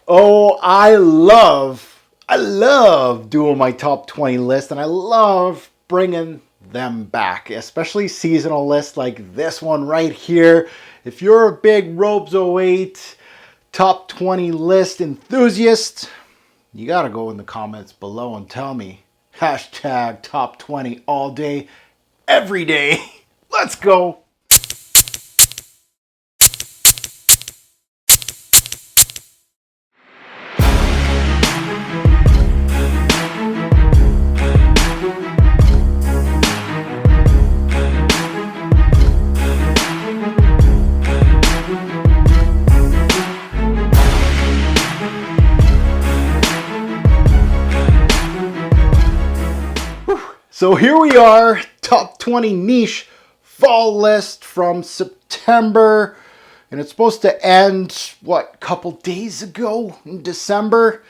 Oh, I love doing my top 20 list, and I love bringing them back, especially seasonal lists like this one right here. If you're a big Robes08 top 20 list enthusiast, you gotta go in the comments below and tell me. Hashtag top 20 all day, every day. Let's go. So here we are, top 20 niche fall list from September. And it's supposed to end, what, a couple days ago in December?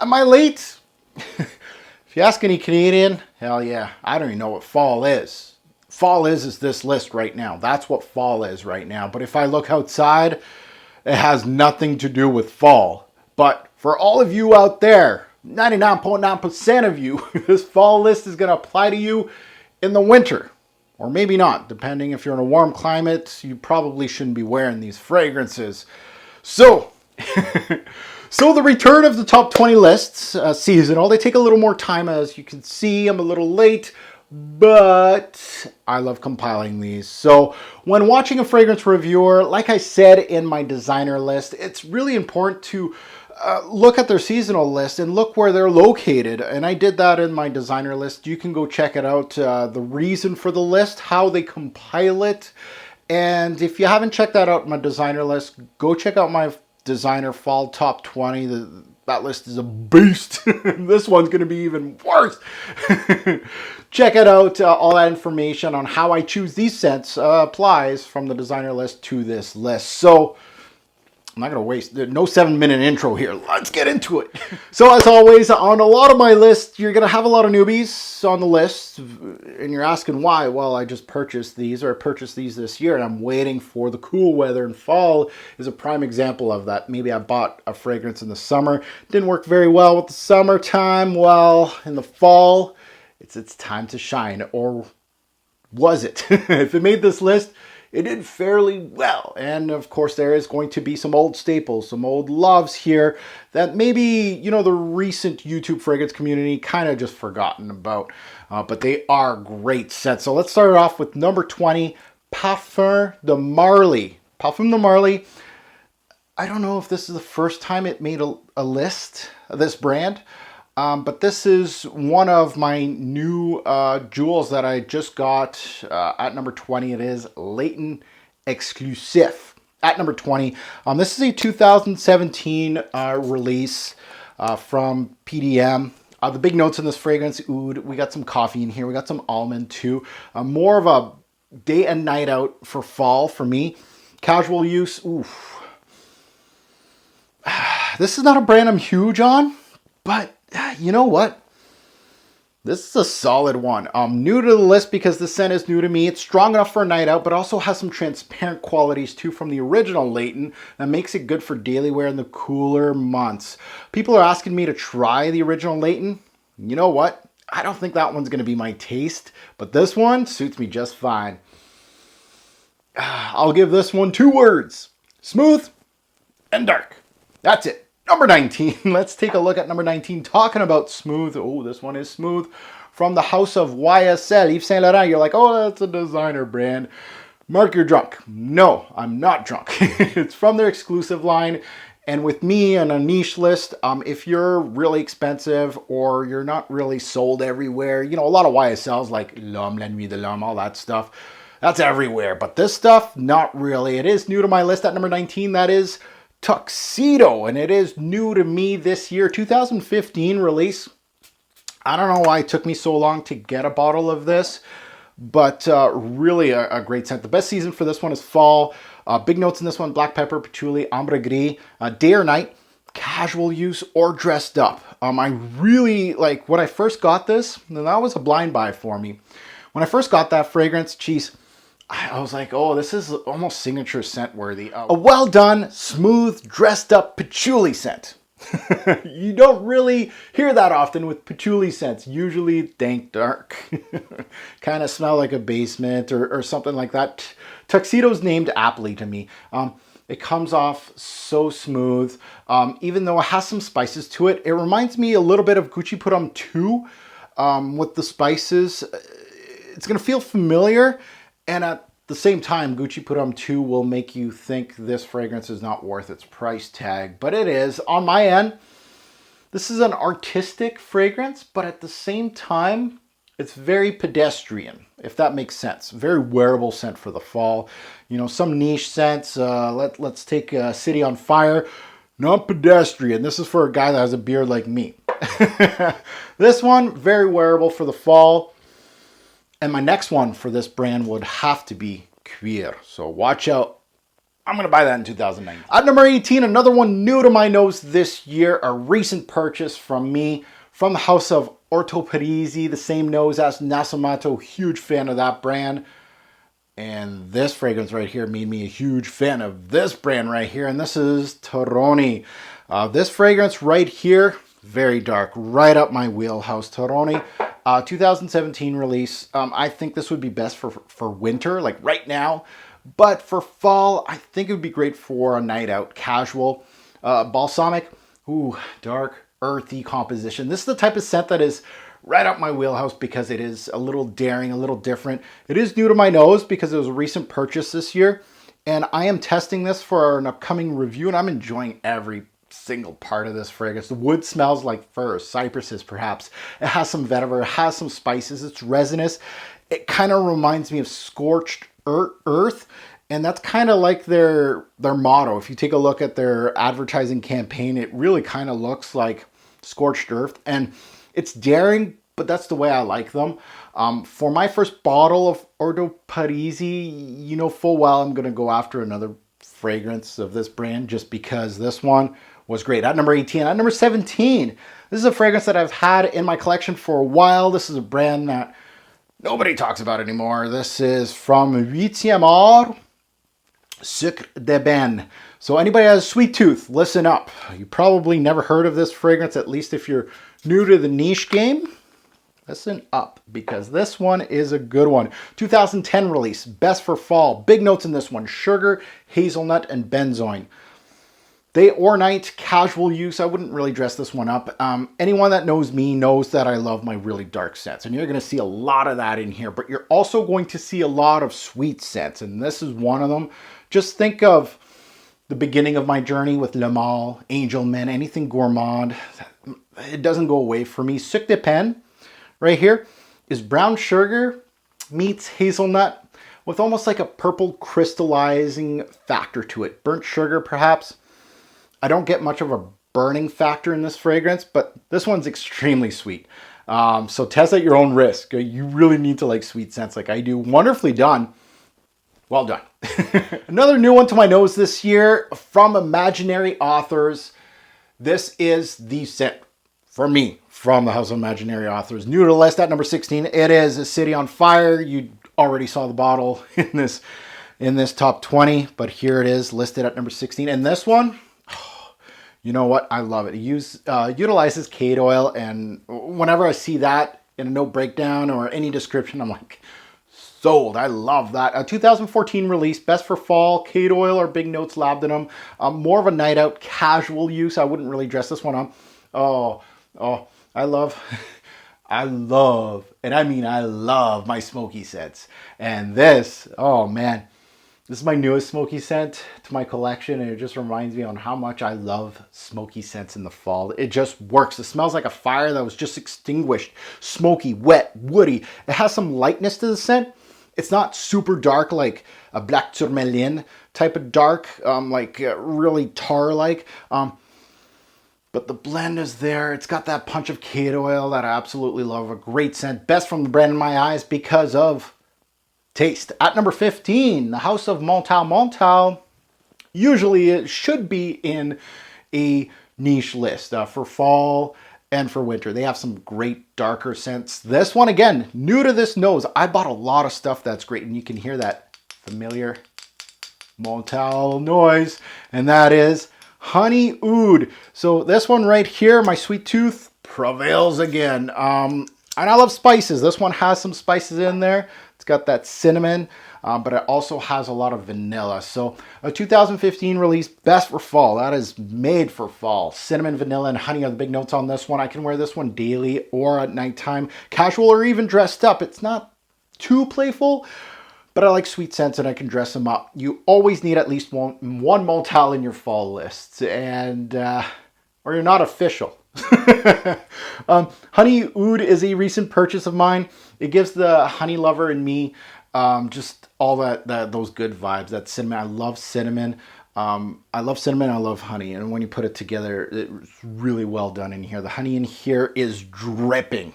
Am I late? If you ask any Canadian, hell yeah, I don't even know what fall is. Fall is this list right now. That's what fall is right now. But if I look outside, it has nothing to do with fall. But for all of you out there, 99.9% of you, this fall list is going to apply to you in the winter. Or maybe not, depending if you're in a warm climate, you probably shouldn't be wearing these fragrances. So, the return of the top 20 lists, seasonal, they take a little more time. As you can see, I'm a little late, but I love compiling these. So when watching a fragrance reviewer, like I said in my designer list, it's really important to look at their seasonal list and look where they're located. And I did that in my designer list. You can go check it out, the reason for the list, how they compile it. And if you haven't checked that out in my designer list, go check out my designer fall top 20. That list is a beast. This one's going to be even worse. Check it out. All that information on how I choose these scents applies from the designer list to this list. So I'm not going to waste, no 7-minute intro here. Let's get into it. So as always, on a lot of my lists, you're going to have a lot of newbies on the list. And you're asking why? Well, I just purchased these, or I purchased these this year, and I'm waiting for the cool weather. And fall is a prime example of that. Maybe I bought a fragrance in the summer. Didn't work very well with the summertime. Well, in the fall, it's its time to shine. Or was it? If it made this list, it did fairly well. And of course, there is going to be some old staples, some old loves here that maybe, you know, the recent YouTube fragrance community kind of just forgotten about. But they are great scents. So let's start off with number 20, Parfum de Marly. Parfum de Marly. I don't know if this is the first time it made a list, this brand. But this is one of my new jewels that I just got at number 20. It is LAYTON EXCLUSIF at number 20. This is a 2017 release from PDM. The big notes in this fragrance, oud. We got some coffee in here. We got some almond too. More of a day and night out for fall for me. Casual use. Oof. This is not a brand I'm huge on, but you know what? This is a solid one. I'm new to the list because the scent is new to me. It's strong enough for a night out, but also has some transparent qualities too from the original LAYTON that makes it good for daily wear in the cooler months. People are asking me to try the original LAYTON. You know what? I don't think that one's going to be my taste, but this one suits me just fine. I'll give this one 2 words. Smooth and dark. That's it. Number 19, let's take a look at number 19, talking about smooth. Oh, this one is smooth. From the house of YSL, Yves Saint Laurent. You're like, oh, that's a designer brand. Mark, you're drunk. No, I'm not drunk. It's from their exclusive line. And with me on a niche list, if you're really expensive or you're not really sold everywhere, you know, a lot of YSLs like L'Homme, La Nuit de l'Homme, all that stuff, that's everywhere. But this stuff, not really. It is new to my list at number 19. That is TUXEDO, and it is new to me this year, 2015 release. I don't know why it took me so long to get a bottle of this, but really a great scent. The best season for this one is fall. Big notes in this one: black pepper, patchouli, ambre gris, day or night, casual use or dressed up. I really like when I first got this, and that was a blind buy for me. When I first got that fragrance, geez, I was like, oh, this is almost signature scent worthy. A well done, smooth, dressed up patchouli scent. You don't really hear that often with patchouli scents. Usually dank dark. Kind of smell like a basement or something like that. Tuxedo's named aptly to me. It comes off so smooth. Even though it has some spices to it, it reminds me a little bit of Gucci Put 2 with the spices. It's going to feel familiar, and at the same time, Gucci Put 2 will make you think this fragrance is not worth its price tag, but it is. On my end, this is an artistic fragrance, but at the same time, it's very pedestrian, if that makes sense. Very wearable scent for the fall. You know, some niche scents. Let's take City on Fire. Not pedestrian. This is for a guy that has a beard like me. This one, very wearable for the fall. And my next one for this brand would have to be Cuir. So watch out. I'm going to buy that in 2019. At number 18, another one new to my nose this year. A recent purchase from me from the house of Orto Parisi, the same nose as Nasomatto. Huge fan of that brand. And this fragrance right here made me a huge fan of this brand right here. And this is Terroni. This fragrance right here, very dark, right up my wheelhouse. Terroni, 2017 release. I think this would be best for winter, like right now. But for fall, I think it would be great for a night out, casual. Balsamic, ooh, dark, earthy composition. This is the type of scent that is right up my wheelhouse because it is a little daring, a little different. It is new to my nose because it was a recent purchase this year. And I am testing this for an upcoming review, and I'm enjoying every single part of this fragrance. The wood smells like fir, cypresses perhaps. It has some vetiver, it has some spices, it's resinous. It kind of reminds me of scorched earth, and that's kind of like their motto. If you take a look at their advertising campaign, it really kind of looks like scorched earth, and it's daring, but that's the way I like them. For my first bottle of Orto Parisi, you know full well I'm going to go after another fragrance of this brand just because this one was great. At number 18, at number 17, this is a fragrance that I've had in my collection for a while. This is a brand that nobody talks about anymore. This is from 8e Art, Sucre de Ben. So anybody has a sweet tooth, listen up. You probably never heard of this fragrance, at least if you're new to the niche game. Listen up, because this one is a good one. 2010 release, best for fall. Big notes in this one: sugar, hazelnut, and benzoin. Day or night, casual use. I wouldn't really dress this one up. Anyone that knows me knows that I love my really dark scents, and you're going to see a lot of that in here, but you're also going to see a lot of sweet scents, and this is one of them. Just think of the beginning of my journey with Le Male, Angel Men, anything gourmand. It doesn't go away for me. Sucre de Ben right here is brown sugar meets hazelnut with almost like a purple crystallizing factor to it. Burnt sugar, perhaps. I don't get much of a burning factor in this fragrance, but this one's extremely sweet. So test at your own risk. You really need to like sweet scents like I do. Wonderfully done. Well done. Another new one to my nose this year from Imaginary Authors. This is the scent for me from the House of Imaginary Authors. New to the list at number 16. It is A City on Fire. You already saw the bottle in this top 20, but here it is listed at number 16. And this one, you know what? I love it. It utilizes cade oil, and whenever I see that in a note breakdown or any description, I'm like, sold. I love that. A 2014 release, best for fall. Cade oil or big notes labbed in them. More of a night out, casual use. I wouldn't really dress this one up. Oh, I love, and I mean I love my smoky scents. And this, oh man, this is my newest smoky scent to my collection, and it just reminds me on how much I love smoky scents in the fall. It just works. It smells like a fire that was just extinguished. Smoky, wet, woody. It has some lightness to the scent. It's not super dark like a Black Tourmaline type of dark, really tar-like. But the blend is there. It's got that punch of cade oil that I absolutely love. A great scent. Best from the brand in my eyes because of taste. At number 15, the House of Montal. Usually it should be in a niche list for fall and for winter. They have some great darker scents. This one, again, new to this nose. I bought a lot of stuff that's great, and you can hear that familiar motel noise, and that is honey oud. So this one right here, my sweet tooth prevails again. And I love spices. This one has some spices in there. It's got that cinnamon, but it also has a lot of vanilla. So a 2015 release, best for fall. That is made for fall. Cinnamon, vanilla, and honey are the big notes on this one. I can wear this one daily or at nighttime, casual or even dressed up. It's not too playful, but I like sweet scents and I can dress them up. You always need at least one motel in your fall list, and or you're not official. Honey oud is a recent purchase of mine. It gives the honey lover in me just all those good vibes. That cinnamon, I love cinnamon. I love cinnamon, I love honey, and when you put it together, it's really well done in here. The honey in here is dripping.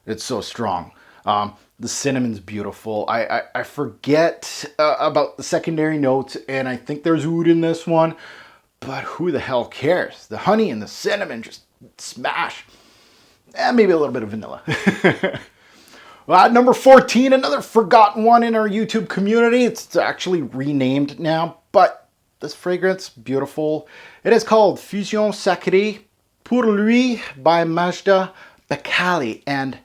It's so strong. The cinnamon's beautiful. I forget about the secondary notes, and I think there's oud in this one, but who the hell cares? The honey and the cinnamon just smash. And maybe a little bit of vanilla. Well, at number 14, another forgotten one in our YouTube community. It's actually renamed now, but this fragrance, beautiful. It is called Fusion Sacrée Pour Lui by Majda Bakali, and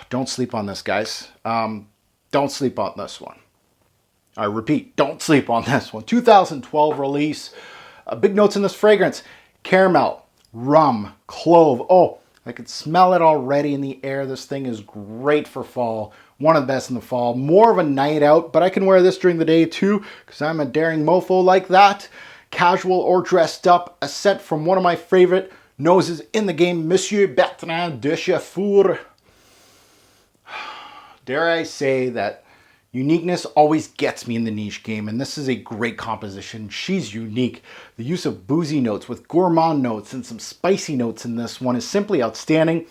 don't sleep on this, guys. Don't sleep on this one. I repeat, don't sleep on this one. 2012 release. Big notes in this fragrance. Caramel, rum, clove. Oh, I could smell it already in the air. This thing is great for fall. One of the best in the fall. More of a night out, but I can wear this during the day too, because I'm a daring mofo like that. Casual or dressed up. A scent from one of my favorite noses in the game, Monsieur Bertrand de Chafour. Dare I say that uniqueness always gets me in the niche game, and this is a great composition. She's unique. The use of boozy notes with gourmand notes and some spicy notes in this one is simply outstanding.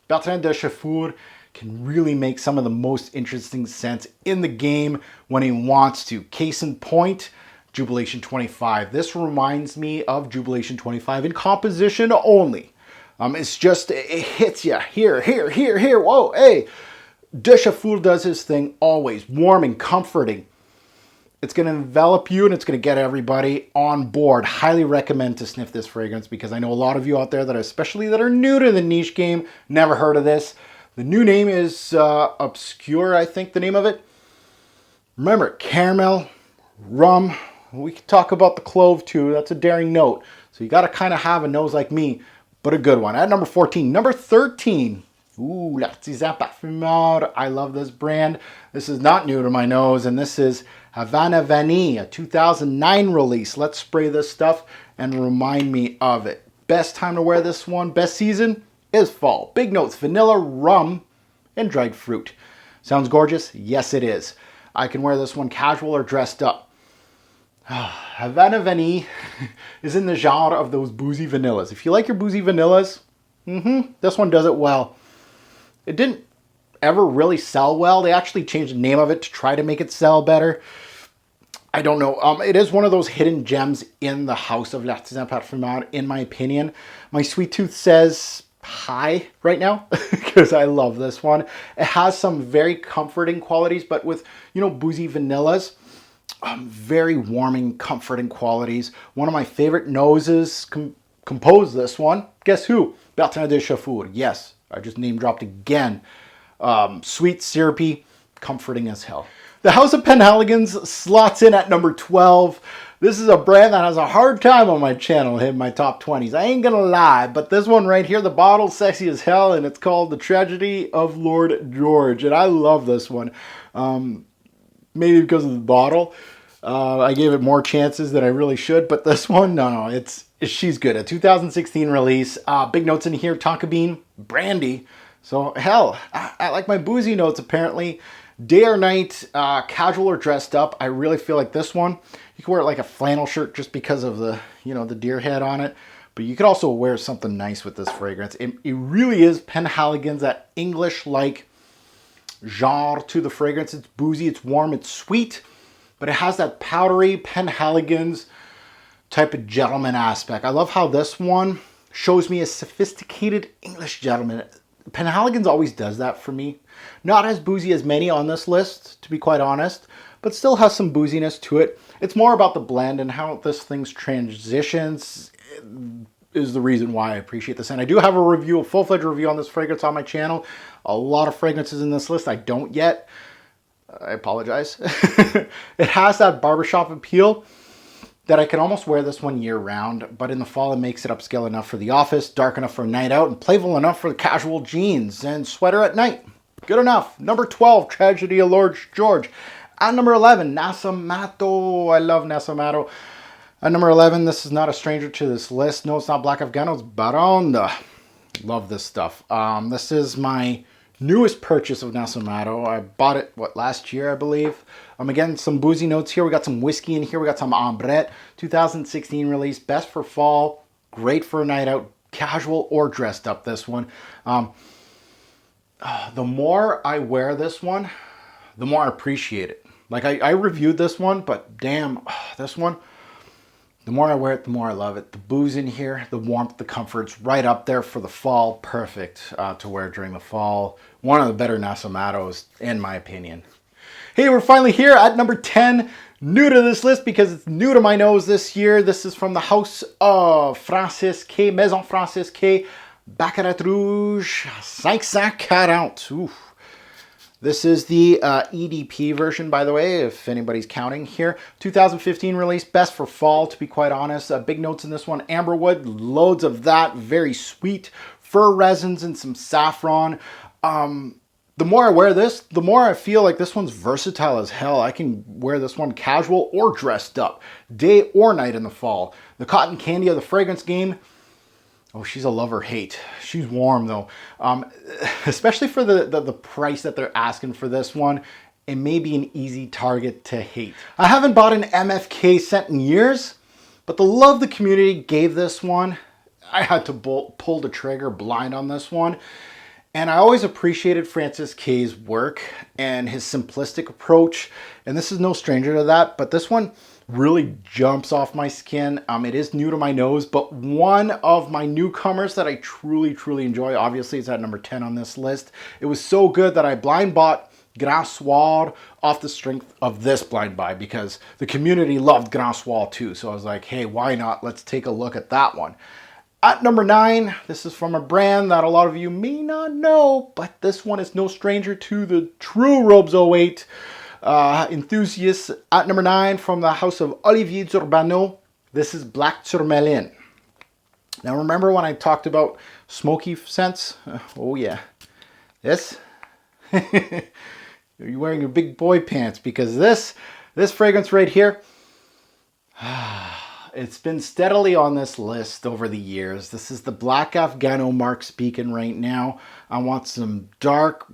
Bertrand de Chafour can really make some of the most interesting scents in the game when he wants to. Case in point, Jubilation 25. This reminds me of Jubilation 25 in composition only. It's just, it hits you here, here, here, here. Whoa, hey. De Chafour does his thing always, warm and comforting. It's going to envelop you and it's going to get everybody on board. Highly recommend to sniff this fragrance because I know a lot of you out there that especially that are new to the niche game, never heard of this. The new name is Obscure, I think the name of it. Remember, caramel, rum. We can talk about the clove too. That's a daring note. So you got to kind of have a nose like me, but a good one. At number 14, number 13. Ooh, L'Artisan Parfumeur. I love this brand. This is not new to my nose, and this is Havana Vanille, a 2009 release. Let's spray this stuff and remind me of it. Best time to wear this one, best season, is fall. Big notes, vanilla, rum, and dried fruit. Sounds gorgeous? Yes, it is. I can wear this one casual or dressed up. Havana Vanille is in the genre of those boozy vanillas. If you like your boozy vanillas, this one does it well. It didn't ever really sell well. They actually changed the name of it to try to make it sell better. I don't know. It is one of those hidden gems in the house of L'Artisan Parfumeur, in my opinion. My sweet tooth says hi right now because I love this one. It has some very comforting qualities, but with, boozy vanillas, very warming, comforting qualities. One of my favorite noses composed this one. Guess who? Bertrand de Chafour. Yes, I just name dropped again. Sweet, syrupy, comforting as hell. The House of Penhaligon's slots in at number 12. This is a brand that has a hard time on my channel hitting my top 20s. I ain't gonna lie, but this one right here, the bottle's sexy as hell, and it's called The Tragedy of Lord George, and I love this one. Maybe because of the bottle. I gave it more chances than I really should, but this one, no, she's good. A 2016 release. Big notes in here, tonka bean, brandy. So hell, I like my boozy notes apparently. Day or night, casual or dressed up. I really feel like this one, you can wear it like a flannel shirt just because of the, the deer head on it. But you could also wear something nice with this fragrance. It really is Penhaligon's, that English-like genre to the fragrance. It's boozy, it's warm, it's sweet, but it has that powdery Penhaligon's type of gentleman aspect. I love how this one shows me a sophisticated English gentleman. Penhaligon's always does that for me. Not as boozy as many on this list, to be quite honest, but still has some booziness to it. It's more about the blend and how this thing's transitions is the reason why I appreciate this. And I do have a review, a full-fledged review on this fragrance on my channel. A lot of fragrances in this list I don't yet. I apologize. It has that barbershop appeal that I can almost wear this one year round, but in the fall it makes it upscale enough for the office, dark enough for a night out, and playful enough for the casual jeans and sweater at night. Good enough. Number 12, Tragedy of Lord George. At number 11, Nasomatto. I love Nasomatto. At number 11, this is not a stranger to this list. No, it's not Black Afghano, it's Baraonda. Love this stuff. This is my newest purchase of Nasomatto. I bought it, last year, I believe. Again, some boozy notes here. We got some whiskey in here. We got some Ambrette. 2016 release. Best for fall. Great for a night out. Casual or dressed up, this one. The more I wear this one, the more I appreciate it. Like, I reviewed this one, but damn, this one, the more I wear it, the more I love it. The booze in here, the warmth, the comfort's right up there for the fall. Perfect to wear during the fall. One of the better Nasomattos, in my opinion. Hey, we're finally here at number 10. New to this list because it's new to my nose this year. This is from the House of Francis K. Maison Francis K. BACCARAT Rouge 540. Oof. This is the EDP version, by the way, if anybody's counting here. 2015 release, best for fall, to be quite honest. Big notes in this one, amberwood, loads of that, very sweet. Fir resins and some saffron. The more I wear this, the more I feel like this one's versatile as hell. I can wear this one casual or dressed up, day or night in the fall. The cotton candy of the fragrance game. Oh, she's a love-or-hate. She's warm, though. Especially for the price that they're asking for this one. It may be an easy target to hate. I haven't bought an MFK scent in years, but the love the community gave this one, I had to pull the trigger blind on this one. And I always appreciated Francis K's work and his simplistic approach. And this is no stranger to that, but this one really jumps off my skin. It is new to my nose, but one of my newcomers that I truly, truly enjoy. Obviously, it's at number 10 on this list. It was so good that I blind bought Grand Soir off the strength of this blind buy because the community loved Grand Soir too. So I was like, hey, why not? Let's take a look at that one. At number 9, this is from a brand that a lot of you may not know, but this one is no stranger to the true Robes08 enthusiasts. At number 9, from the house of Olivier Zurbano, this is Black Tourmaline. Now remember when I talked about smoky scents? Oh yeah. This? You're wearing your big boy pants because this fragrance right here, it's been steadily on this list over the years. This is the Black Afghano Mark speaking right now. I want some dark,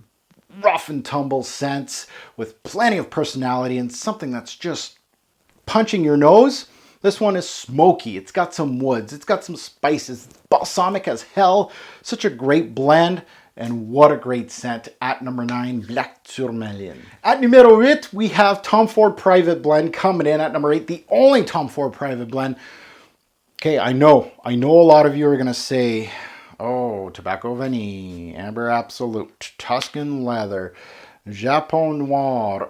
rough and tumble scents with plenty of personality and something that's just punching your nose. This one is smoky. It's got some woods. It's got some spices. It's balsamic as hell. Such a great blend. And what a great scent. At number 9, Black Tourmaline. At numero 8, we have Tom Ford Private Blend coming in at number 8. The only Tom Ford Private Blend. Okay, I know a lot of you are going to say, oh, Tobacco Vanille, Amber Absolute, Tuscan Leather, Japon Noir.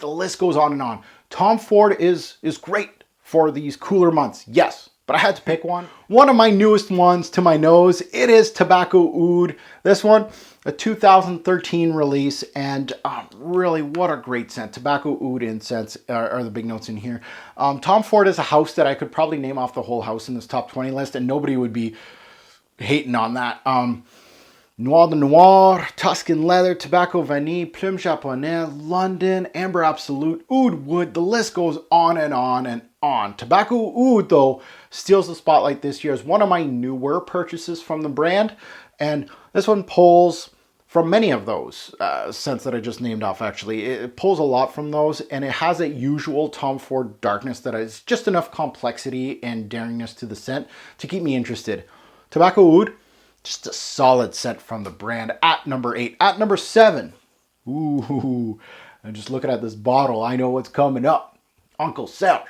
The list goes on and on. Tom Ford is great for these cooler months. Yes. But I had to pick one. One of my newest ones to my nose, it is Tobacco Oud. This one, a 2013 release, and really, what a great scent. Tobacco Oud incense are the big notes in here. Tom Ford is a house that I could probably name off the whole house in this top 20 list, and nobody would be hating on that. Noir de Noir, Tuscan Leather, Tobacco Vanille, Plume Japonais, London, Amber Absolute, Oud Wood. The list goes on and on and on. Tobacco Oud, though, steals the spotlight this year as one of my newer purchases from the brand. And this one pulls from many of those scents that I just named off, actually. It pulls a lot from those, and it has that usual Tom Ford darkness that is just enough complexity and daringness to the scent to keep me interested. Tobacco Oud, just a solid scent from the brand at number 8. At number 7, ooh, I'm just looking at this bottle. I know what's coming up. Uncle Serge.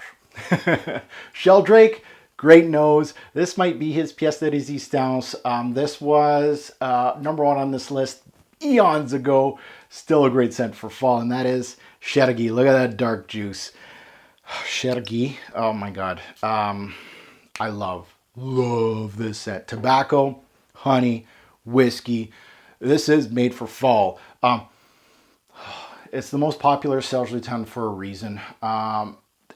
Sheldrake, great nose. This might be his pièce de résistance. This was number 1 on this list eons ago. Still a great scent for fall, and that is CHERGUI. Look at that dark juice. CHERGUI, oh my God. I love this scent. Tobacco, honey, whiskey. This is made for fall. It's the most popular Serge Lutens for a reason.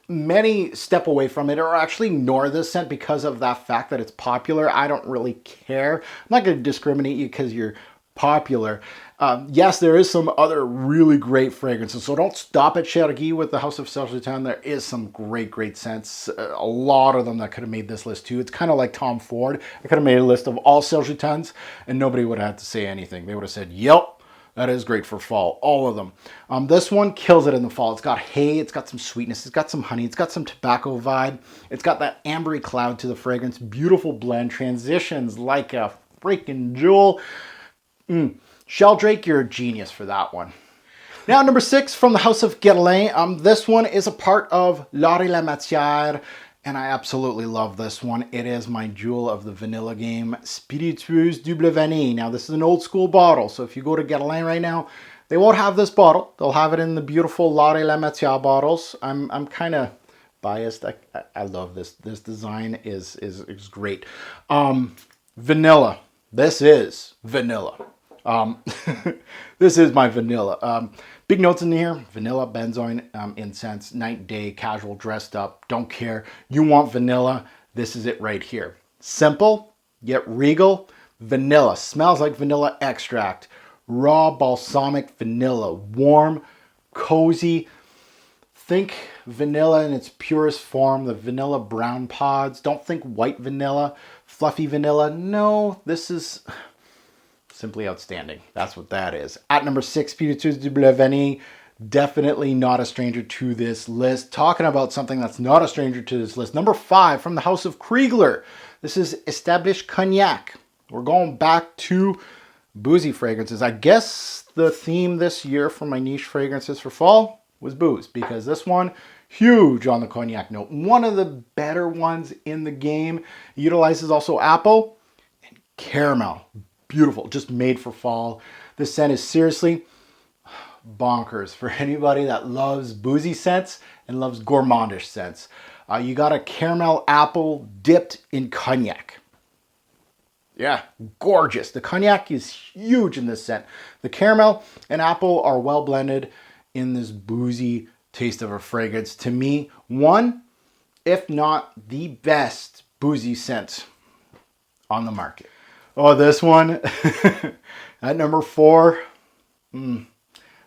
Many step away from it or actually ignore this scent because of that fact that it's popular. I don't really care. I'm not going to discriminate you because you're popular. Yes, there is some other really great fragrances, so don't stop at CHERGUI with the House of Serge Lutens. There is some great scents. A lot of them that could have made this list too. It's kind of like Tom Ford. I could have made a list of all Serge Lutens and nobody would have had to say anything. They would have said, yep, that is great for fall, all of them. This one kills it in the fall. It's got hay, it's got some sweetness, it's got some honey, it's got some tobacco vibe. It's got that ambery cloud to the fragrance. Beautiful blend, transitions like a freaking jewel. Sheldrake, you're a genius for that one. Now, number 6 from the House of Guerlain. This one is a part of L'Art et la Matière, and I absolutely love this one. It is my jewel of the vanilla game, Spiritueuse Double Vanille. Now, this is an old school bottle, so if you go to Guerlain right now, they won't have this bottle. They'll have it in the beautiful L'Art et la Matière bottles. I'm kind of biased. I love this. This design is great. Vanilla. This is vanilla. This is my vanilla. Big notes in here: vanilla, benzoin, incense, night, day, casual, dressed up, don't care. You want vanilla, this is it right here. Simple, yet regal. Vanilla, smells like vanilla extract. Raw balsamic vanilla, warm, cozy. Think vanilla in its purest form, the vanilla brown pods. Don't think white vanilla, fluffy vanilla. No, this is simply outstanding. That's what that is. At number 6, Spiritueuse Double Vanille. Definitely not a stranger to this list. Talking about something that's not a stranger to this list. Number 5 from the House of Kriegler. This is Established Cognac. We're going back to boozy fragrances. I guess the theme this year for my niche fragrances for fall was booze, because this one, huge on the cognac note. One of the better ones in the game. Utilizes also apple and caramel. Beautiful, just made for fall. This scent is seriously bonkers for anybody that loves boozy scents and loves gourmandish scents. You got a caramel apple dipped in cognac. Yeah, gorgeous. The cognac is huge in this scent. The caramel and apple are well blended in this boozy taste of a fragrance. To me, one, if not the best boozy scent on the market. Oh, this one at number 4.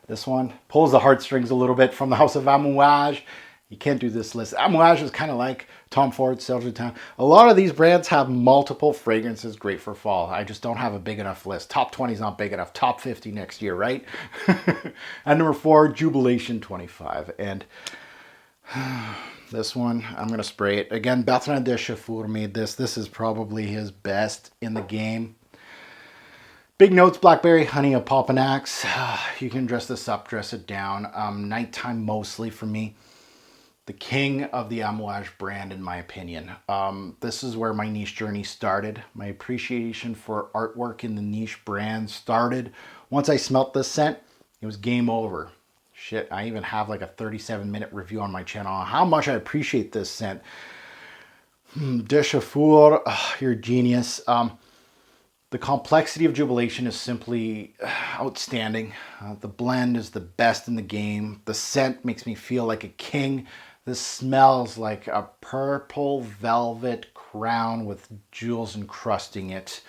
This one pulls the heartstrings a little bit from the House of Amouage. You can't do this list. Amouage is kind of like Tom Ford, Serge Lutens. A lot of these brands have multiple fragrances great for fall. I just don't have a big enough list. Top 20 is not big enough. Top 50 next year, right? At number 4, Jubilation 25. And this one, I'm going to spray it. Again, Bertrand de Chafour made this. This is probably his best in the game. Big notes: blackberry, honey, a Popanax. You can dress this up, dress it down. Nighttime mostly for me. The king of the Amouage brand, in my opinion. This is where my niche journey started. My appreciation for artwork in the niche brand started. Once I smelt this scent, it was game over. Shit, I even have like a 37-minute review on my channel on how much I appreciate this scent. De Chafour, you're a genius. The complexity of Jubilation is simply outstanding. The blend is the best in the game. The scent makes me feel like a king. This smells like a purple velvet crown with jewels encrusting it.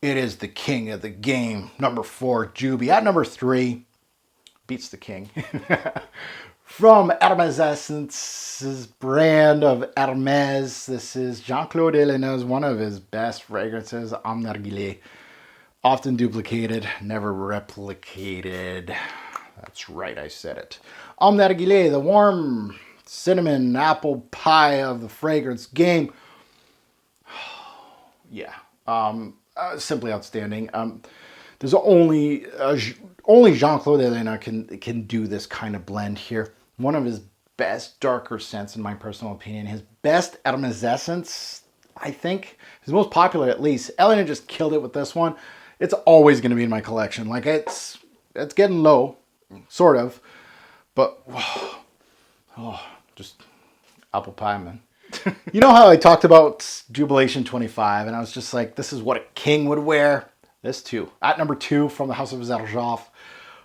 It is the king of the game. Number 4, JUBBY. At number 3, beats the king. From Hermès Essence's brand of Hermès, this is Jean-Claude Ellenau's one of his best fragrances, Homme Narguilé. Often duplicated, never replicated. That's right, I said it. Homme Narguilé, the warm cinnamon apple pie of the fragrance game. Yeah, simply outstanding. There's only Jean-Claude Ellenau can do this kind of blend here. One of his best darker scents, in my personal opinion. His best Hermès Essence, I think. His most popular, at least. Ellenau just killed it with this one. it's always going to be in my collection. Like it's getting low, sort of, but just apple pie, man. You know how I talked about Jubilation 25, and I was just like, this is what a king would wear. This too. At number 2 from the House of Zarjov,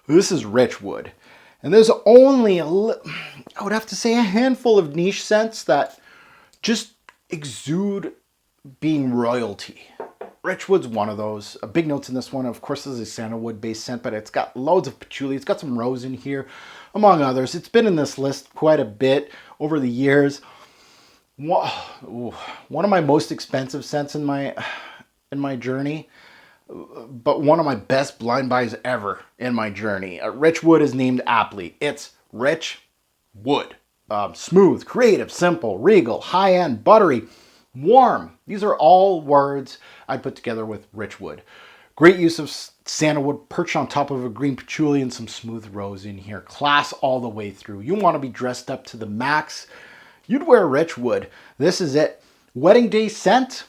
this is Richwood. And there's only, I would have to say, a handful of niche scents that just exude being royalty. Richwood's one of those. Big notes in this one, of course, this is a sandalwood-based scent, but it's got loads of patchouli. It's got some rose in here, among others. It's been in this list quite a bit over the years. One of my most expensive scents in my journey, but one of my best blind buys ever in my journey. Richwood is named aptly. It's rich wood. Smooth, creative, simple, regal, high-end, buttery, warm. These are all words I put together with Richwood. Great use of sandalwood perched on top of a green patchouli and some smooth rose in here. Class all the way through. You want to be dressed up to the max, you'd wear Richwood. This is it. Wedding day scent?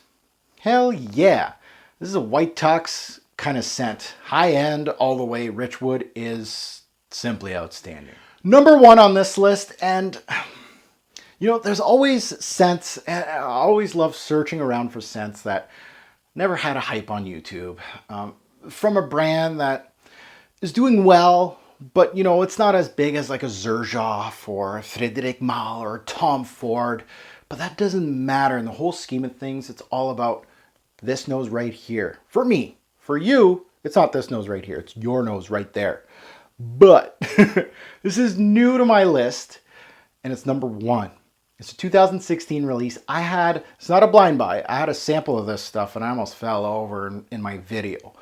Hell yeah. This is a white tux kind of scent. High end all the way. Richwood is simply outstanding. Number 1 on this list, and you know, there's always scents, and I always love searching around for scents that never had a hype on YouTube. From a brand that is doing well, but you know, it's not as big as like a Xerjoff or Frédéric Malle or Tom Ford, but that doesn't matter. In the whole scheme of things, it's all about this nose right here. For me, for you, it's not this nose right here. It's your nose right there. But this is new to my list, and it's number 1. It's a 2016 release. It's not a blind buy. I had a sample of this stuff, and I almost fell over in my video.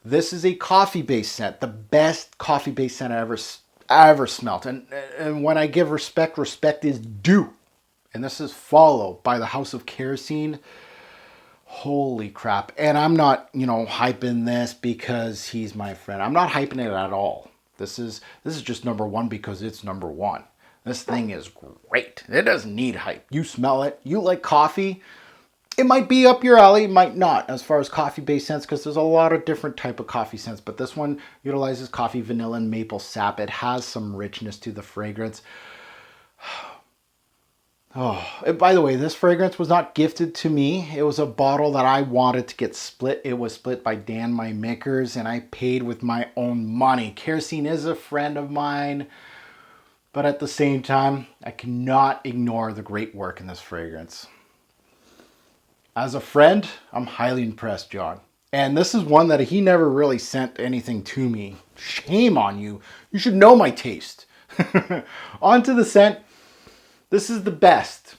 This is a coffee-based scent, the best coffee-based scent I ever smelt. And when I give respect, respect is due. And this is followed by the House of Kerosene. Holy crap. And I'm not, you know, hyping this because he's my friend. I'm not hyping it at all. This is just number 1 because it's number 1. This thing is great. It doesn't need hype. You smell it. You like coffee. It might be up your alley, it might not, as far as coffee-based scents, because there's a lot of different type of coffee scents, but this one utilizes coffee, vanilla, and maple sap. It has some richness to the fragrance. Oh, and by the way, this fragrance was not gifted to me. It was a bottle that I wanted to get split. It was split by Dan My Makers, and I paid with my own money. Kerosene is a friend of mine, but at the same time, I cannot ignore the great work in this fragrance. As a friend, I'm highly impressed, John. And this is one that he never really sent anything to me. Shame on you. You should know my taste. On to the scent. This is the best.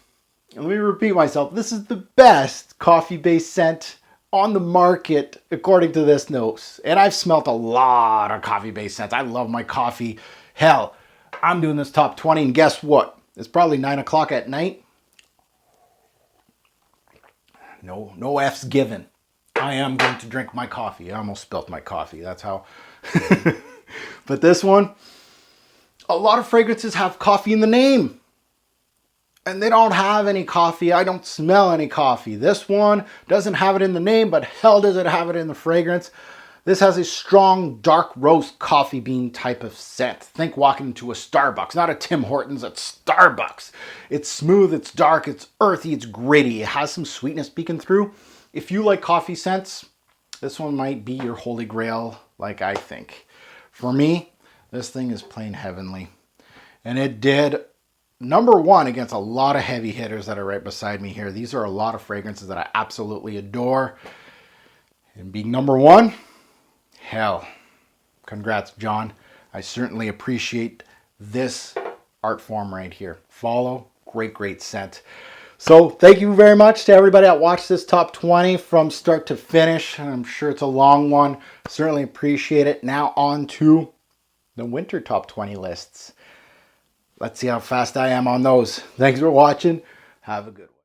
Let me repeat myself. This is the best coffee-based scent on the market, according to this nose. And I've smelt a lot of coffee-based scents. I love my coffee. Hell, I'm doing this top 20, and guess what? It's probably 9 o'clock at night. No F's given. I am going to drink my coffee. I almost spilt my coffee. That's how. But this one, a lot of fragrances have coffee in the name. And they don't have any coffee. I don't smell any coffee. This one doesn't have it in the name, but hell does it have it in the fragrance. This has a strong dark roast coffee bean type of scent. Think walking into a Starbucks, not a Tim Hortons, it's Starbucks. It's smooth, it's dark, it's earthy, it's gritty. It has some sweetness peeking through. If you like coffee scents, this one might be your holy grail, like I think. For me, this thing is plain heavenly. And it did number 1 against a lot of heavy hitters that are right beside me here. These are a lot of fragrances that I absolutely adore. And being number 1, hell, congrats, John. I certainly appreciate this art form right here. Follow, great scent. So thank you very much to everybody that watched this top 20 from start to finish. I'm sure it's a long one. Certainly appreciate it. Now on to the winter top 20 lists. Let's see how fast I am on those. Thanks for watching. Have a good one.